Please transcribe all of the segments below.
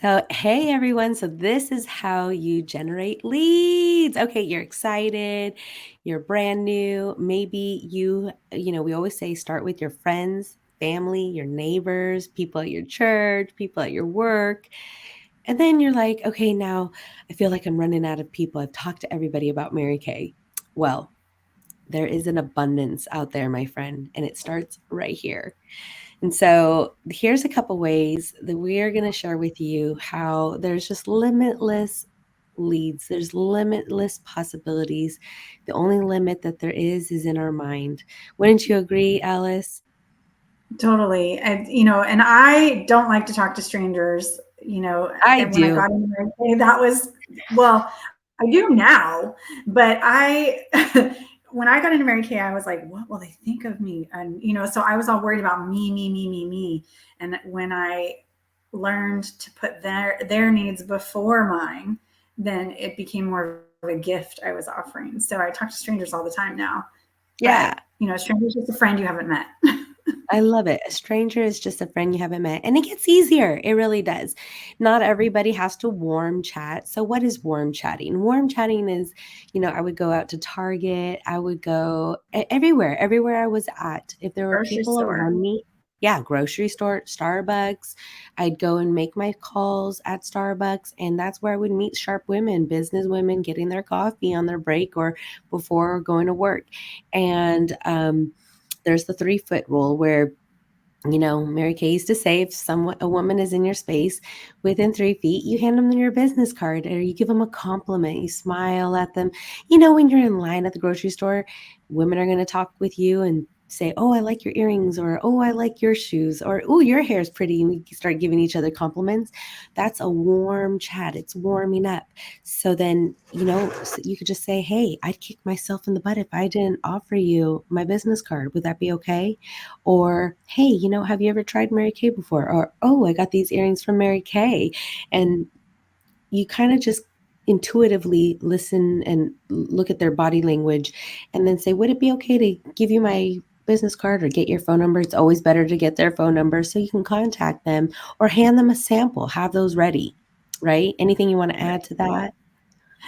So, hey everyone. So, this is how you generate leads. Okay, you're excited, you're brand new. Maybe we always say start with your friends, family, your neighbors, people at your church, people at your work. And then you're like, okay, now I feel like I'm running out of people. I've talked to everybody about Mary Kay. Well, there is an abundance out there, my friend, and it starts right here. And so here's a couple ways that we are going to share with you how there's just limitless leads. There's limitless possibilities. The only limit that there is in our mind. Wouldn't you agree, Alice? Totally. And I don't like to talk to strangers, I and when I do. got into Mary that was, well, I do now, but when I got into Mary Kay, I was like, what will they think of me? And, so I was all worried about me, me, me, me, me. And when I learned to put their needs before mine, then it became more of a gift I was offering. So I talk to strangers all the time now, but, Yeah. a stranger's just a friend you haven't met. I love it. A stranger is just a friend you haven't met, and it gets easier. It really does. Not everybody has to warm chat. So, what is warm chatting? Warm chatting is, I would go out to Target. I would go everywhere I was at. If there were Grocery people store. around me, yeah, grocery store, Starbucks. I'd go and make my calls at Starbucks, and that's where I would meet sharp women, business women getting their coffee on their break or before going to work. And there's the 3 foot rule where Mary Kay used to say if a woman is in your space within 3 feet, you hand them your business card or you give them a compliment, you smile at them. When you're in line at the grocery store, women are going to talk with you and say, oh, I like your earrings, or oh, I like your shoes, or oh, your hair is pretty. And we start giving each other compliments. That's a warm chat. It's warming up. So then, you could just say, hey, I'd kick myself in the butt if I didn't offer you my business card. Would that be okay? Or, hey, have you ever tried Mary Kay before? Or, oh, I got these earrings from Mary Kay. And you kind of just intuitively listen and look at their body language and then say, would it be okay to give you my business card or get your phone number? It's always better to get their phone number so you can contact them or hand them a sample, have those ready, right? Anything you want to add to that?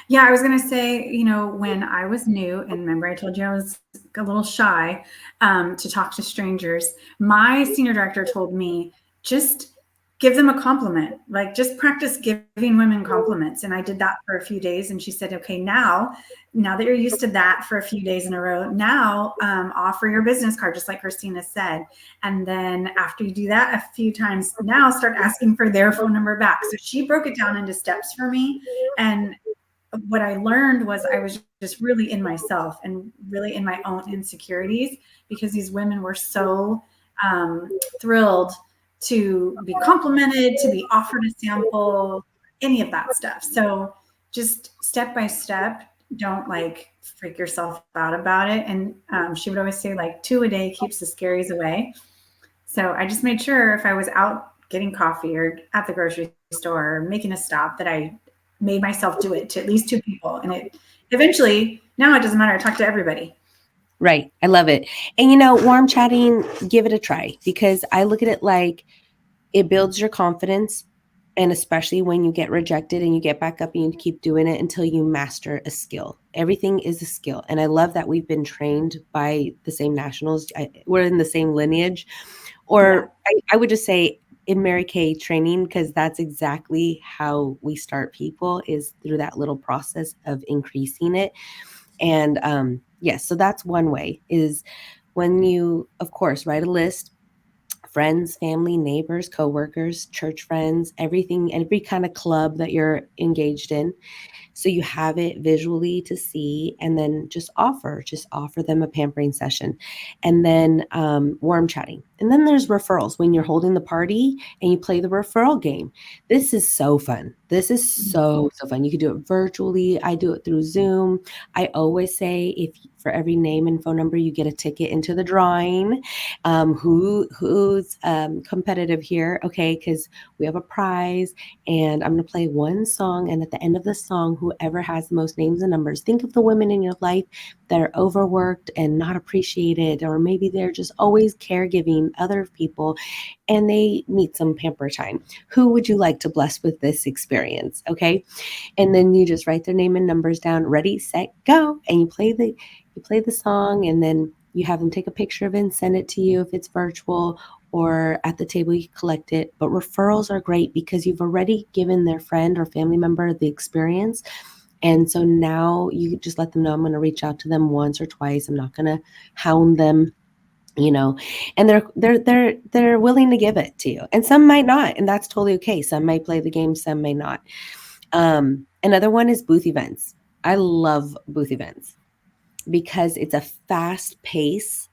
Yeah, I was going to say, when I was new, and remember I told you I was a little shy to talk to strangers, my senior director told me just give them a compliment, like just practice giving women compliments. And I did that for a few days. And she said, okay, now that you're used to that for a few days in a row, now offer your business card, just like Christina said. And then after you do that a few times, now start asking for their phone number back. So she broke it down into steps for me. And what I learned was I was just really in myself and really in my own insecurities because these women were so thrilled to be complimented, to be offered a sample, any of that stuff. So just step by step, don't like freak yourself out about it. And she would always say, like, 2 a day keeps the scaries away. So I just made sure if I was out getting coffee or at the grocery store or making a stop that I made myself do it to at least 2 people. And it eventually, now it doesn't matter. I talk to everybody. Right. I love it. And warm chatting, give it a try because I look at it like it builds your confidence. And especially when you get rejected and you get back up and you keep doing it until you master a skill. Everything is a skill. And I love that we've been trained by the same nationals. We're in the same lineage. Yeah. Or I would just say in Mary Kay training, because that's exactly how we start people is through that little process of increasing it. And yes, so that's one way is when you, of course, write a list, friends, family, neighbors, coworkers, church friends, everything, every kind of club that you're engaged in. So you have it visually to see, and then just offer them a pampering session, and then warm chatting. And then there's referrals when you're holding the party and you play the referral game. This is so fun. This is so fun. You can do it virtually. I do it through Zoom. I always say if for every name and phone number you get a ticket into the drawing. Who's competitive here? Okay, because we have a prize, and I'm going to play one song. And at the end of the song, whoever has the most names and numbers, think of the women in your life that are overworked and not appreciated, or maybe they're just always caregiving other people and they need some pamper time. Who would you like to bless with this experience? Okay. And then you just write their name and numbers down, ready, set, go. And you play the song, and then you have them take a picture of it and send it to you if it's virtual, or at the table you collect it. But referrals are great because you've already given their friend or family member the experience. And so now you just let them know, I'm going to reach out to them once or twice. I'm not going to hound them, you know, and they're willing to give it to you. And some might not, and that's totally okay. Some may play the game, some may not. Another one is booth events. I love booth events because it's a fast pace,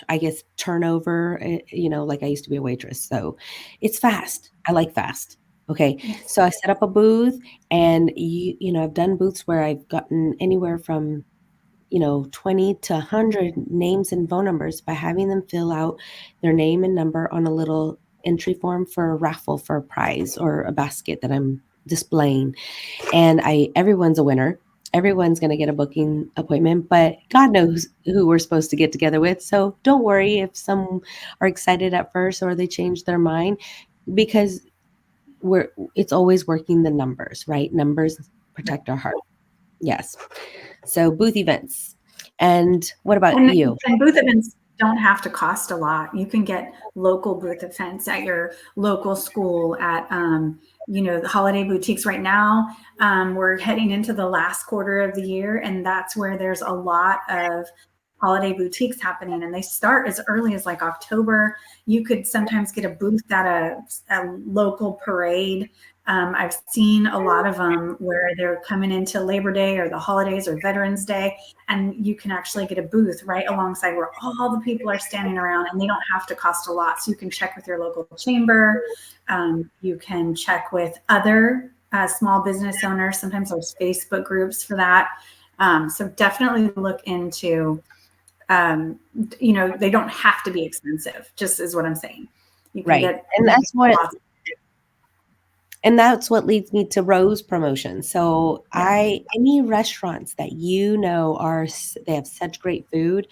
I guess, turnover. Like I used to be a waitress, so it's fast. I like fast. Okay, Yes. so I set up a booth, and I've done booths where I've gotten anywhere from 20 to 100 names and phone numbers by having them fill out their name and number on a little entry form for a raffle for a prize or a basket that I'm displaying. And everyone's a winner. Everyone's going to get a booking appointment, but God knows who we're supposed to get together with. So don't worry if some are excited at first or they change their mind, because it's always working the numbers, right? Numbers protect our heart. Yes. So booth events. And what about And, you? and booth events don't have to cost a lot. You can get local booth events at your local school, at the holiday boutiques right now. We're heading into the last quarter of the year, and that's where there's a lot of holiday boutiques happening, and they start as early as like October. You could sometimes get a booth at a local parade. I've seen a lot of them where they're coming into Labor Day or the holidays or Veterans Day, and you can actually get a booth right alongside where all the people are standing around, and they don't have to cost a lot. So you can check with your local chamber. You can check with other small business owners. Sometimes there's Facebook groups for that. So definitely look into, they don't have to be expensive, just is what I'm saying. You can Right. get, And that's what leads me to Rose Promotion. So any restaurants that they have such great food.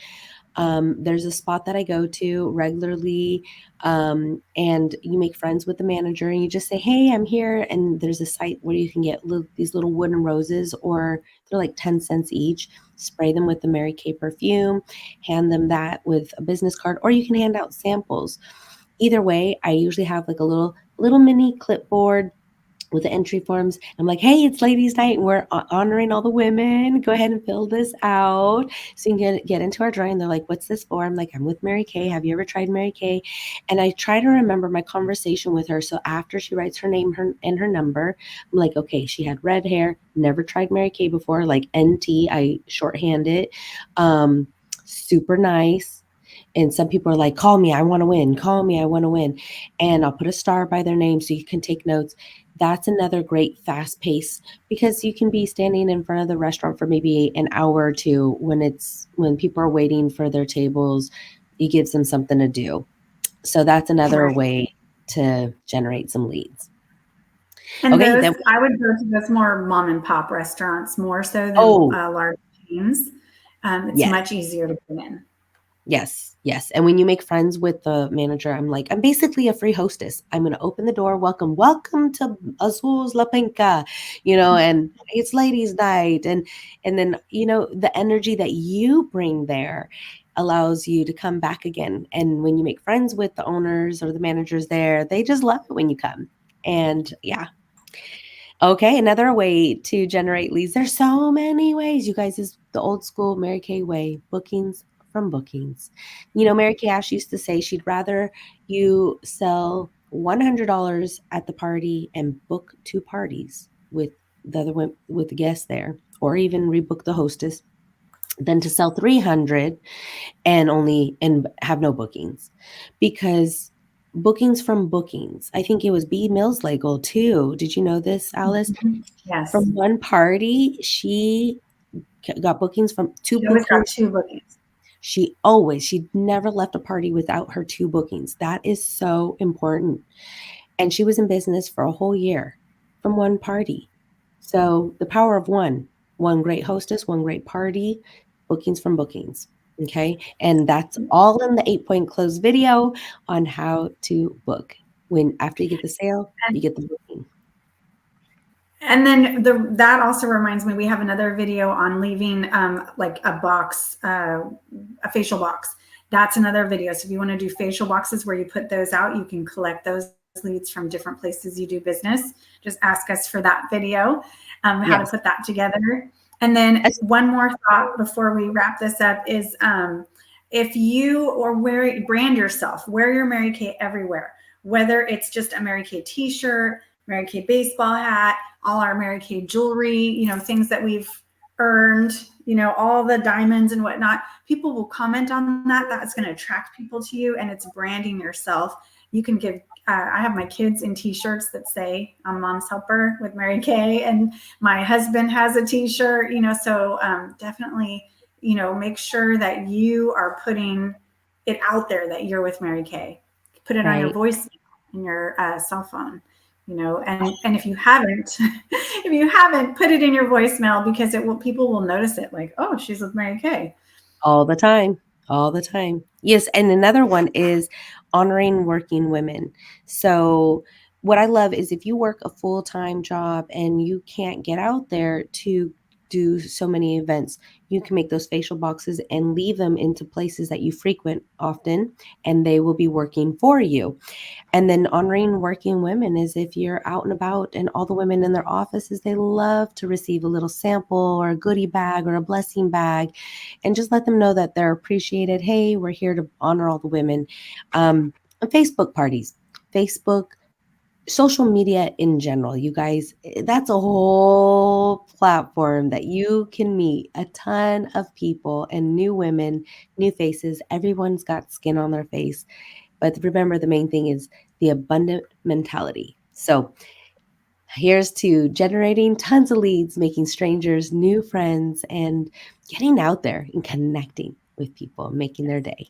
There's a spot that I go to regularly, and you make friends with the manager, and you just say, "Hey, I'm here." And there's a site where you can get these little wooden roses, or they're like 10 cents each. Spray them with the Mary Kay perfume, hand them that with a business card, or you can hand out samples. Either way, I usually have like a little mini clipboard with the entry forms. I'm like, hey, it's ladies' night. We're honoring all the women. Go ahead and fill this out. So you can get into our drawing. And they're like, what's this for? I'm like, I'm with Mary Kay. Have you ever tried Mary Kay? And I try to remember my conversation with her. So after she writes her name and her number, I'm like, okay, she had red hair, never tried Mary Kay before, like NT. I shorthand it. Super nice. And some people are like, call me, I want to win. Call me, I want to win. And I'll put a star by their name so you can take notes. That's another great fast pace, because you can be standing in front of the restaurant for maybe an hour or two when people are waiting for their tables. It gives them something to do. So that's another way to generate some leads. And Okay, those, I would go to those more mom and pop restaurants more so than large chains. It's much easier to get in. Yes. And when you make friends with the manager, I'm like, I'm basically a free hostess. I'm going to open the door. Welcome to Azul's La Penca, and it's ladies' night. And then, the energy that you bring there allows you to come back again. And when you make friends with the owners or the managers there, they just love it when you come. And yeah. Okay, another way to generate leads. There's so many ways, you guys, is the old school Mary Kay way, bookings from bookings. Mary Kay Ash used to say she'd rather you sell $100 at the party and book 2 parties with the guests there, or even rebook the hostess, than to sell 300 and have no bookings. Because bookings from bookings, I think it was B. Mills Legal too. Did you know this, Alice? Yes. From one party, she got bookings from 2 She always got bookings. 2 bookings. She never left a party without her 2 bookings. That is so important. And she was in business for a whole year from one party. So the power of one great hostess, one great party, bookings from bookings. Okay. And that's all in the 8-point close video on how to book. When after you get the sale, you get the booking. And then that also reminds me, we have another video on leaving like a box, a facial box. That's another video. So if you want to do facial boxes where you put those out, you can collect those leads from different places you do business. Just ask us for that video, how to put that together. And then one more thought before we wrap this up is if you brand yourself, wear your Mary Kay everywhere, whether it's just a Mary Kay t-shirt, Mary Kay baseball hat, all our Mary Kay jewelry, you know, things that we've earned, you know, all the diamonds and whatnot. People will comment on that. That's going to attract people to you, and it's branding yourself. You can give, I have my kids in t-shirts that say I'm Mom's Helper with Mary Kay, and my husband has a t-shirt, you know, so definitely, you know, make sure that you are putting it out there that you're with Mary Kay. Put it on your voice in your cell phone. You know, and if you haven't, put it in your voicemail, because people will notice it, like, oh, she's with Mary Kay. All the time. All the time. Yes. And another one is honoring working women. So what I love is if you work a full-time job and you can't get out there to do so many events, you can make those facial boxes and leave them into places that you frequent often, and they will be working for you. And then honoring working women is if you're out and about, and all the women in their offices, they love to receive a little sample or a goodie bag or a blessing bag, and just let them know that they're appreciated. Hey, we're here to honor all the women. Facebook parties, Facebook, social media in general, you guys, that's a whole platform that you can meet a ton of people and new women, new faces. Everyone's got skin on their face. But remember, the main thing is the abundant mentality. So here's to generating tons of leads, making strangers new friends, and getting out there and connecting with people, making their day.